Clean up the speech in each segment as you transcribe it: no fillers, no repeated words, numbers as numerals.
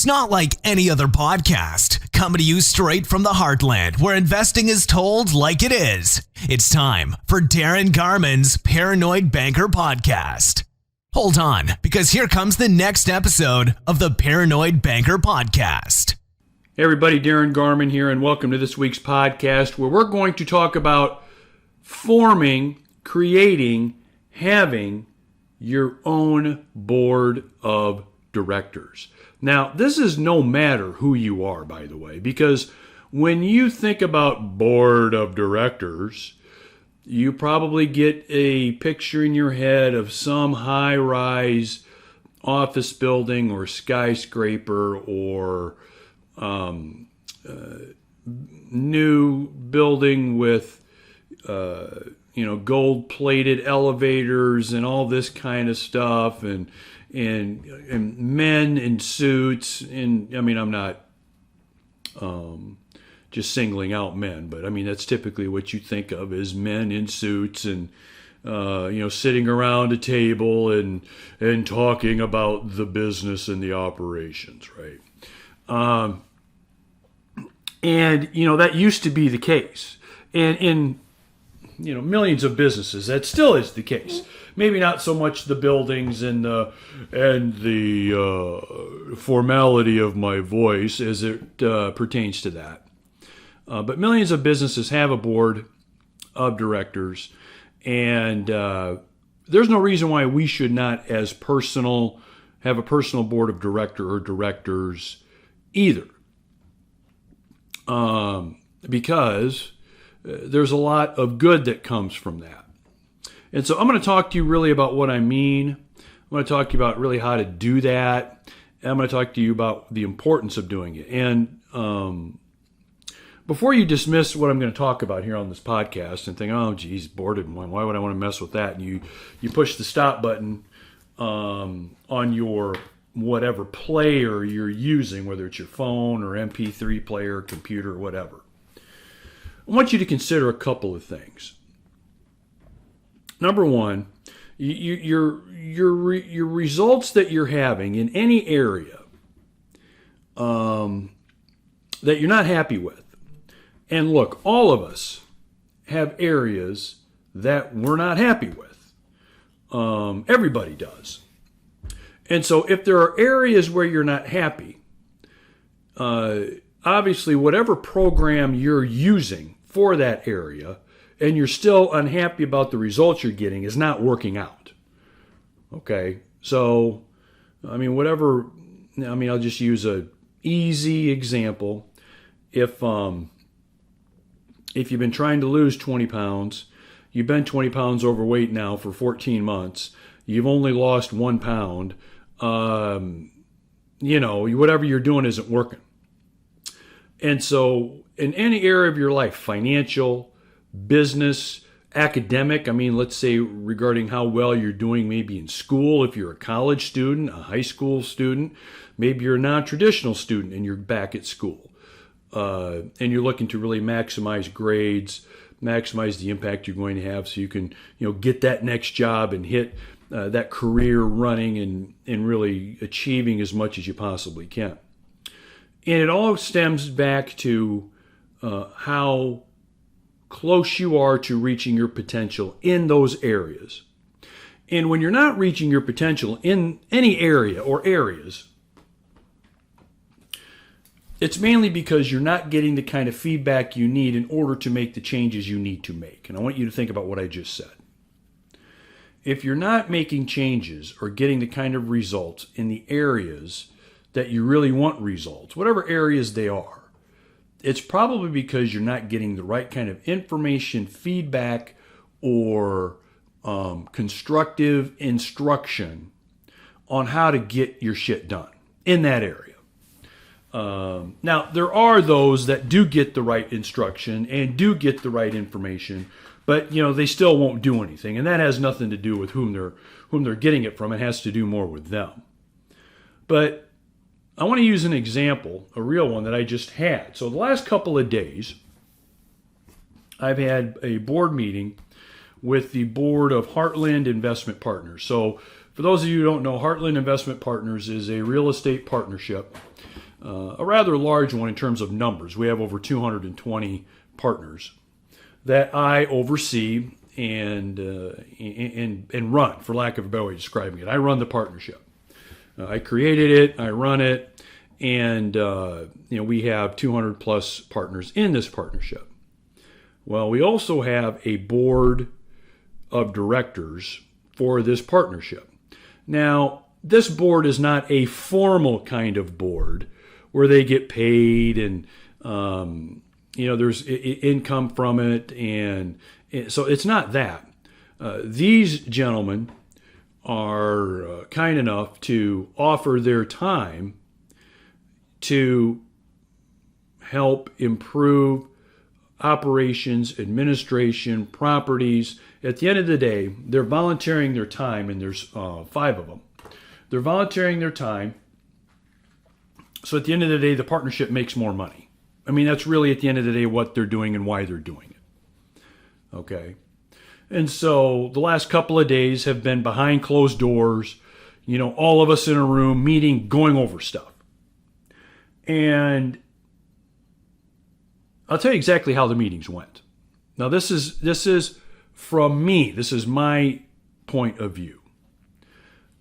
It's not like any other podcast, coming to you straight from the heartland where investing is told like it is. It's time for Darin Garman's Paranoid Banker Podcast. Hold on, because here comes the next episode of the Paranoid Banker Podcast. Hey everybody, Darin Garman here, and welcome to this week's podcast where we're going to talk about forming, creating, having your own board of directors. Now, this is no matter who you are, by the way, because when you think about board of directors, you probably get a picture in your head of some high-rise office building or skyscraper or new building with gold-plated elevators and all this kind of stuff, and men in suits. And I mean, I'm not just singling out men, but I mean that's typically what you think of as men in suits and sitting around a table and talking about the business and the operations, right? And that used to be the case, and in millions of businesses that still is the case. Maybe not so much the buildings and the formality of my voice as it pertains to that. But millions of businesses have a board of directors, and there's no reason why we should not, have a personal board of director or directors either. Because there's a lot of good that comes from that. And so I'm going to talk to you really about what I mean. I'm going to talk to you about really how to do that. And I'm going to talk to you about the importance of doing it. And before you dismiss what I'm going to talk about here on this podcast and think, oh, geez, bored, why would I want to mess with that? And you push the stop button on your whatever player you're using, whether it's your phone or MP3 player, computer, or whatever. I want you to consider a couple of things. Number one, your results that you're having in any area that you're not happy with. And look, all of us have areas that we're not happy with. Everybody does. And so if there are areas where you're not happy, obviously whatever program you're using for that area and you're still unhappy about the results you're getting is not working out. Okay? So, I'll just use a easy example. If you've been trying to lose 20 pounds, you've been 20 pounds overweight now for 14 months, you've only lost 1 pound, whatever you're doing isn't working. And so in any area of your life, financial, business, academic, let's say regarding how well you're doing maybe in school, if you're a college student, a high school student, maybe you're a non-traditional student and you're back at school, and you're looking to really maximize grades, maximize the impact you're going to have so you can, get that next job and hit that career running and really achieving as much as you possibly can. And it all stems back to how close you are to reaching your potential in those areas. And when you're not reaching your potential in any area or areas, it's mainly because you're not getting the kind of feedback you need in order to make the changes you need to make. And I want you to think about what I just said. If you're not making changes or getting the kind of results in the areas that you really want results, whatever areas they are, it's probably because you're not getting the right kind of information, feedback, or constructive instruction on how to get your shit done in that area. Now, there are those that do get the right instruction and do get the right information, but they still won't do anything, and that has nothing to do with whom they're getting it from. It has to do more with them. But I want to use an example, a real one that I just had. So the last couple of days, I've had a board meeting with the board of Heartland Investment Partners. So for those of you who don't know, Heartland Investment Partners is a real estate partnership a rather large one in terms of numbers. We have over 220 partners that I oversee and run, for lack of a better way of describing it. I run the partnership. I created it, I run it, and we have 200 plus partners in this partnership. Well, we also have a board of directors for this partnership. Now, this board is not a formal kind of board where they get paid and there's income from it, and so it's not that. These gentlemen are kind enough to offer their time to help improve operations, administration, properties. At the end of the day, they're volunteering their time, and there's 5 of them. They're volunteering their time, so at the end of the day, the partnership makes more money. I mean, that's really, at the end of the day, what they're doing and why they're doing it. Okay? And so the last couple of days have been behind closed doors, all of us in a room meeting, going over stuff. And I'll tell you exactly how the meetings went. Now, this is from me. This is my point of view.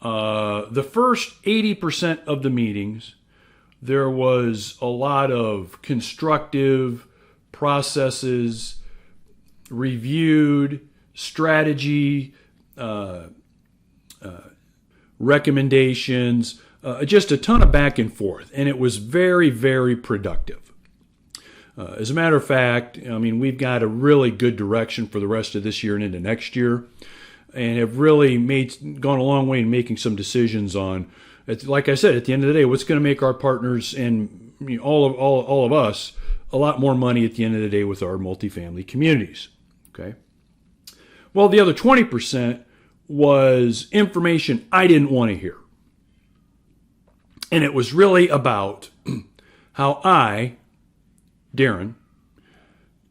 The first 80% of the meetings, there was a lot of constructive processes, reviewed strategy, recommendations, just a ton of back and forth. And it was very, very productive. As a matter of fact, we've got a really good direction for the rest of this year and into next year, and have really gone a long way in making some decisions on, like I said, at the end of the day, what's going to make our partners and all of us a lot more money at the end of the day with our multifamily communities. Okay. Well, the other 20% was information I didn't want to hear. And it was really about how I, Darin,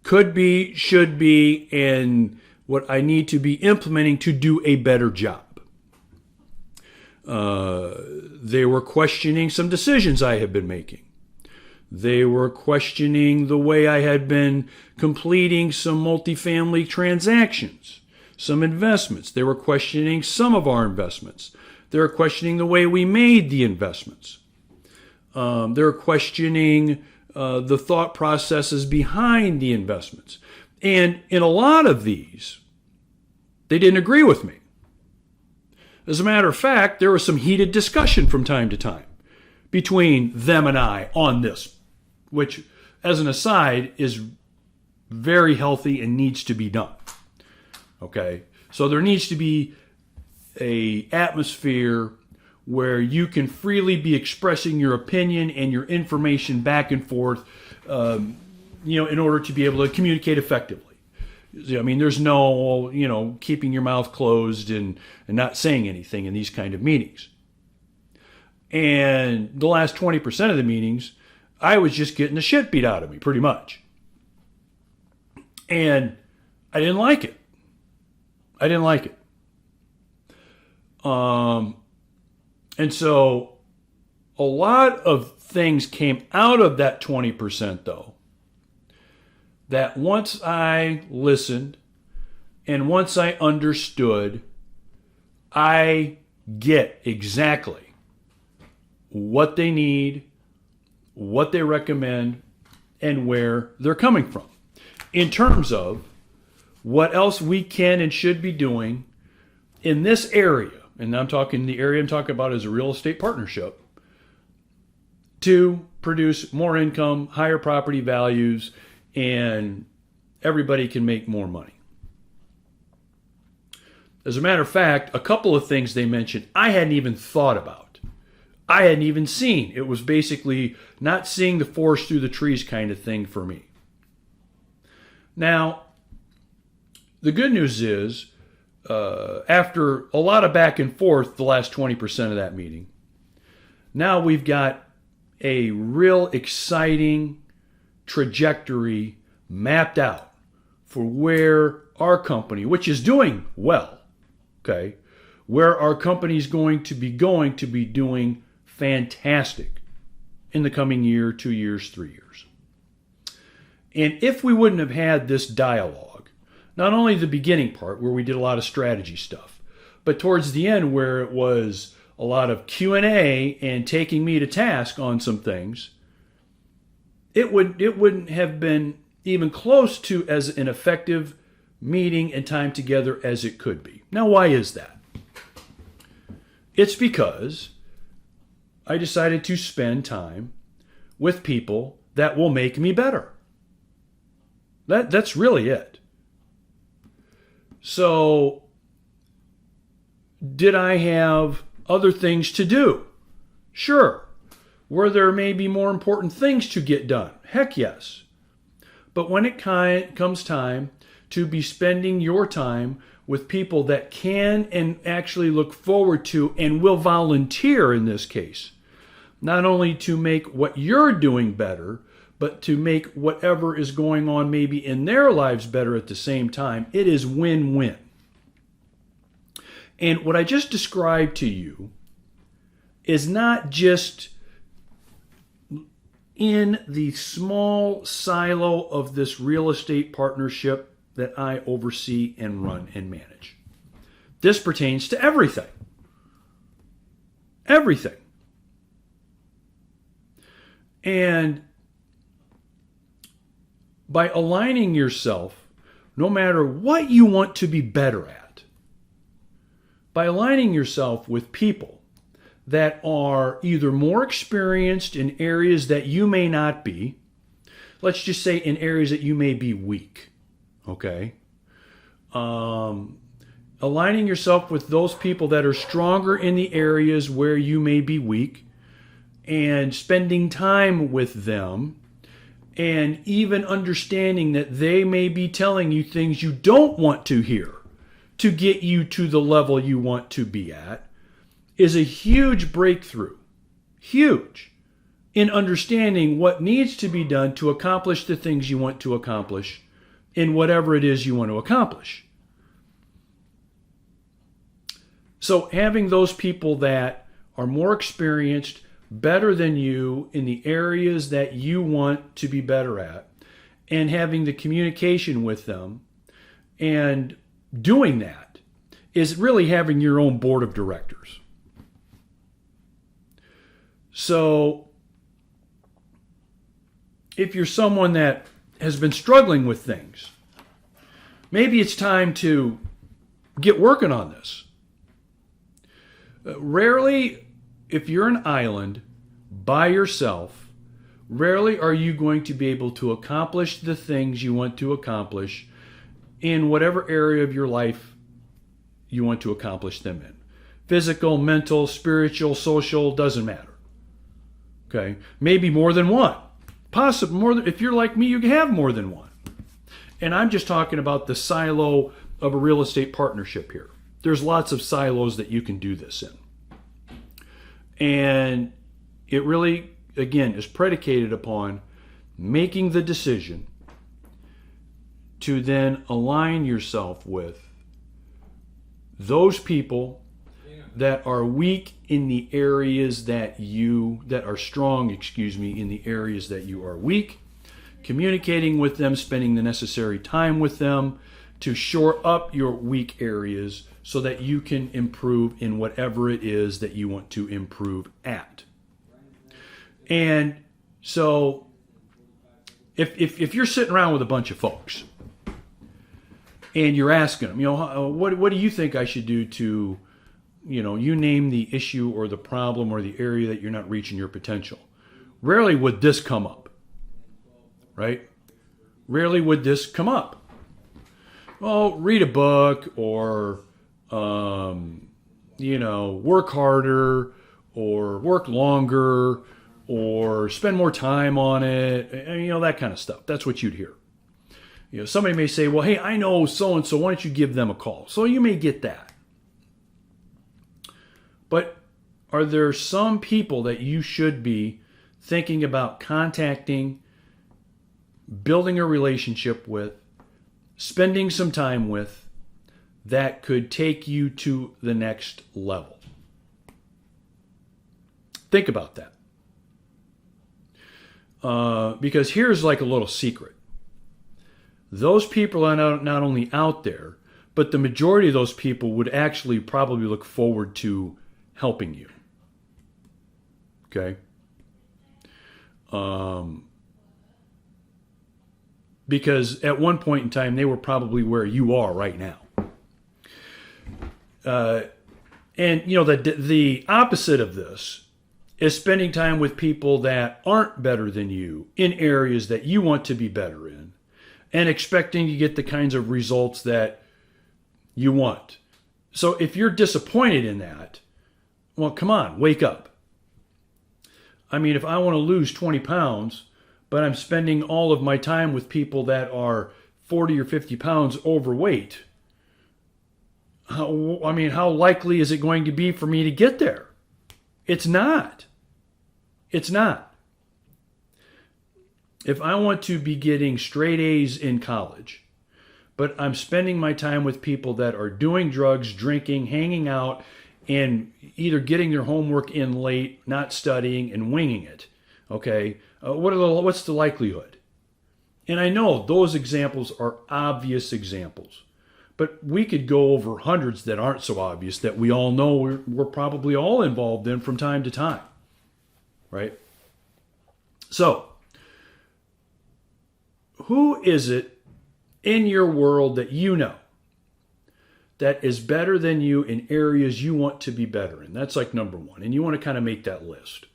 could be, should be, and what I need to be implementing to do a better job. They were questioning some decisions I had been making. They were questioning the way I had been completing some multifamily transactions, some investments. They were questioning some of our investments. They were questioning the way we made the investments. They were questioning the thought processes behind the investments. And in a lot of these, they didn't agree with me. As a matter of fact, there was some heated discussion from time to time between them and I on this, which, as an aside, is very healthy and needs to be done. Okay? So there needs to be an atmosphere where you can freely be expressing your opinion and your information back and forth, in order to be able to communicate effectively. There's no, keeping your mouth closed and not saying anything in these kind of meetings. And the last 20% of the meetings, I was just getting the shit beat out of me, pretty much. And I didn't like it. And so a lot of things came out of that 20%, though, that once I listened and once I understood, I get exactly what they need, what they recommend, and where they're coming from in terms of what else we can and should be doing in this area. And the area I'm talking about is a real estate partnership, to produce more income, higher property values, and everybody can make more money. As a matter of fact, a couple of things they mentioned I hadn't even thought about. I hadn't even seen. It was basically not seeing the forest through the trees kind of thing for me. Now, the good news is, after a lot of back and forth, the last 20% of that meeting, now we've got a real exciting trajectory mapped out for where our company, which is doing well, okay, where our company is going to be doing fantastic in the coming year, 2 years, 3 years. And if we wouldn't have had this dialogue, not only the beginning part where we did a lot of strategy stuff, but towards the end where it was a lot of Q&A and taking me to task on some things, it wouldn't have been even close to as an effective meeting and time together as it could be. Now, why is that? It's because I decided to spend time with people that will make me better. That's really it. So, did I have other things to do? Sure. Were there maybe more important things to get done? Heck yes. But when it comes time to be spending your time with people that can and actually look forward to and will volunteer in this case, not only to make what you're doing better, but to make whatever is going on maybe in their lives better at the same time, it is win-win. And what I just described to you is not just in the small silo of this real estate partnership that I oversee and run and manage. This pertains to everything. Everything. And by aligning yourself, no matter what you want to be better at, by aligning yourself with people that are either more experienced in areas that you may not be, let's just say in areas that you may be weak, okay? Aligning yourself with those people that are stronger in the areas where you may be weak and spending time with them and even understanding that they may be telling you things you don't want to hear to get you to the level you want to be at is a huge breakthrough. Huge. In understanding what needs to be done to accomplish the things you want to accomplish in whatever it is you want to accomplish. So having those people that are more experienced, better than you in the areas that you want to be better at, and having the communication with them and doing that is really having your own board of directors. So if you're someone that has been struggling with things, maybe it's time to get working on this. Rarely, if you're an island by yourself, rarely are you going to be able to accomplish the things you want to accomplish in whatever area of your life you want to accomplish them in. Physical, mental, spiritual, social, doesn't matter. Okay? Maybe more than one. Possibly more than, if you're like me, you can have more than one. And I'm just talking about the silo of a real estate partnership here. There's lots of silos that you can do this in. And it really, again, is predicated upon making the decision to then align yourself with those people that are weak in the areas that are strong, in the areas that you are weak, communicating with them, spending the necessary time with them to shore up your weak areas so that you can improve in whatever it is that you want to improve at. And so if you're sitting around with a bunch of folks and you're asking them, what do you think I should do to, you name the issue or the problem or the area that you're not reaching your potential. Rarely would this come up, right? Rarely would this come up. Well, read a book or, work harder or work longer or spend more time on it, that kind of stuff. That's what you'd hear. Somebody may say, well, hey, I know so-and-so, why don't you give them a call? So you may get that. But are there some people that you should be thinking about contacting, building a relationship with, spending some time with, that could take you to the next level? Think about that. Because here's like a little secret. Those people are not only out there, but the majority of those people would actually probably look forward to helping you. Okay? Because at one point in time, they were probably where you are right now. And, the opposite of this is spending time with people that aren't better than you in areas that you want to be better in and expecting to get the kinds of results that you want. So if you're disappointed in that, well, come on, wake up. I mean, if I want to lose 20 pounds, but I'm spending all of my time with people that are 40 or 50 pounds overweight, how likely is it going to be for me to get there? It's not. It's not. If I want to be getting straight A's in college, but I'm spending my time with people that are doing drugs, drinking, hanging out, and either getting their homework in late, not studying, and winging it, okay, what's the likelihood? And I know those examples are obvious examples, but we could go over hundreds that aren't so obvious that we all know we're probably all involved in from time to time, right? So, who is it in your world that you know that is better than you in areas you want to be better in? That's like number one, and you want to kind of make that list.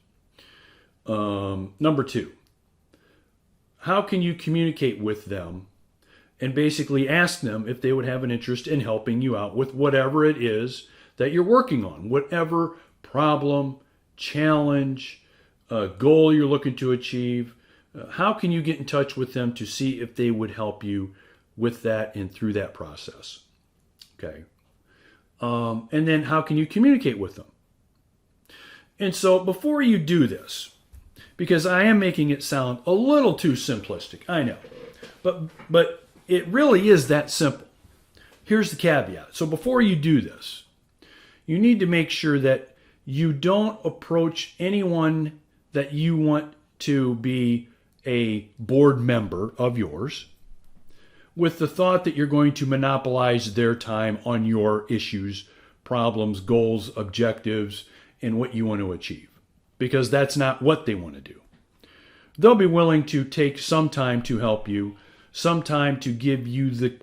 Number two, how can you communicate with them and basically ask them if they would have an interest in helping you out with whatever it is that you're working on, whatever problem, challenge, goal you're looking to achieve. How can you get in touch with them to see if they would help you with that and through that process? Okay. And then how can you communicate with them? And so before you do this, because I am making it sound a little too simplistic, I know, but it really is that simple. Here's the caveat. So before you do this, you need to make sure that you don't approach anyone that you want to be a board member of yours with the thought that you're going to monopolize their time on your issues, problems, goals, objectives, and what you want to achieve. Because that's not what they want to do. They'll be willing to take some time to help you, some time to give you the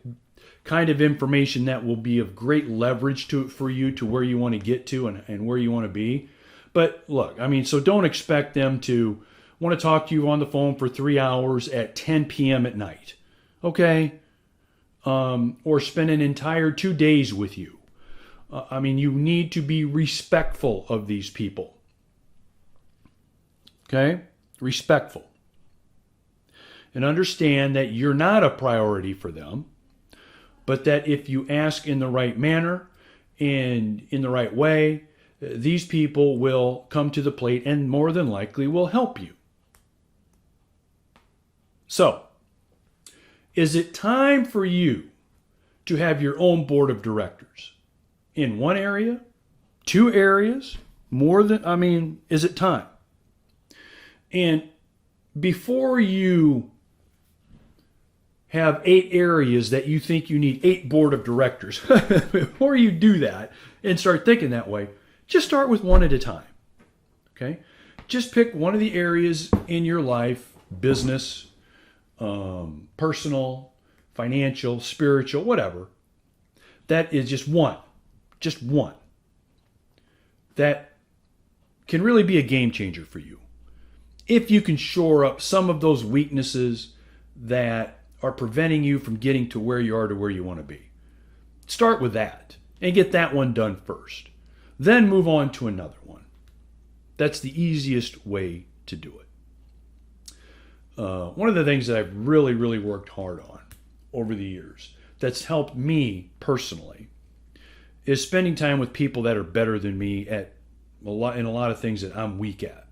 kind of information that will be of great leverage for you to where you want to get to and where you want to be. But look, so don't expect them to want to talk to you on the phone for 3 hours at 10 p.m. at night. Okay? Or spend an entire 2 days with you. You need to be respectful of these people. Okay? Respectful. And understand that you're not a priority for them, but that if you ask in the right manner and in the right way, these people will come to the plate and more than likely will help you. So, is it time for you to have your own board of directors? In one area? 2 areas? Is it time? And before you have 8 areas that you think you need 8 board of directors, before you do that and start thinking that way, just start with one at a time. Okay? Just pick one of the areas in your life, business, personal, financial, spiritual, whatever, that is just one, that can really be a game changer for you. If you can shore up some of those weaknesses that are preventing you from getting to where you are to where you want to be. Start with that and get that one done first. Then move on to another one. That's the easiest way to do it. One of the things that I've really, really worked hard on over the years that's helped me personally is spending time with people that are better than me in a lot of things that I'm weak at.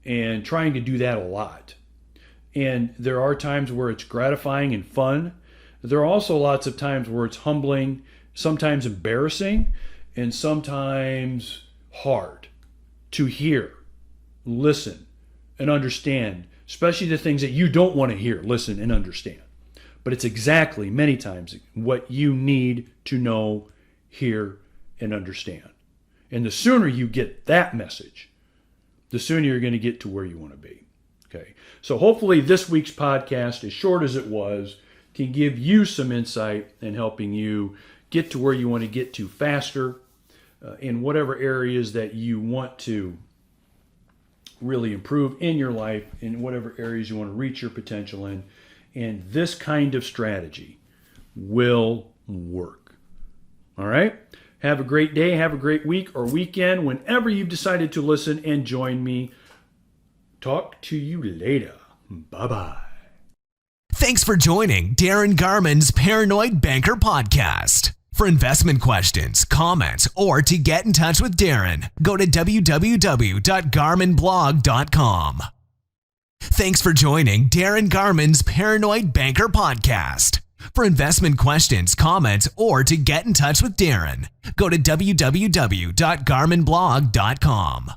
And trying to do that a lot. And there are times where it's gratifying and fun. There are also lots of times where it's humbling, sometimes embarrassing, and sometimes hard to hear, listen, and understand especially the things that you don't want to hear, listen, and understand. But it's exactly, many times, what you need to know, hear, and understand. And the sooner you get that message, the sooner you're going to get to where you want to be. Okay. So hopefully this week's podcast, as short as it was, can give you some insight in helping you get to where you want to get to faster in whatever areas that you want to really improve in your life, in whatever areas you want to reach your potential in. And this kind of strategy will work. All right? Have a great day, have a great week or weekend whenever you've decided to listen and join me. Talk to you later. Bye-bye. Thanks for joining Darin Garman's Paranoid Banker Podcast. For investment questions, comments, or to get in touch with Darin, go to www.garmanblog.com. Thanks for joining Darin Garman's Paranoid Banker Podcast. For investment questions, comments, or to get in touch with Darin, go to www.garmanblog.com.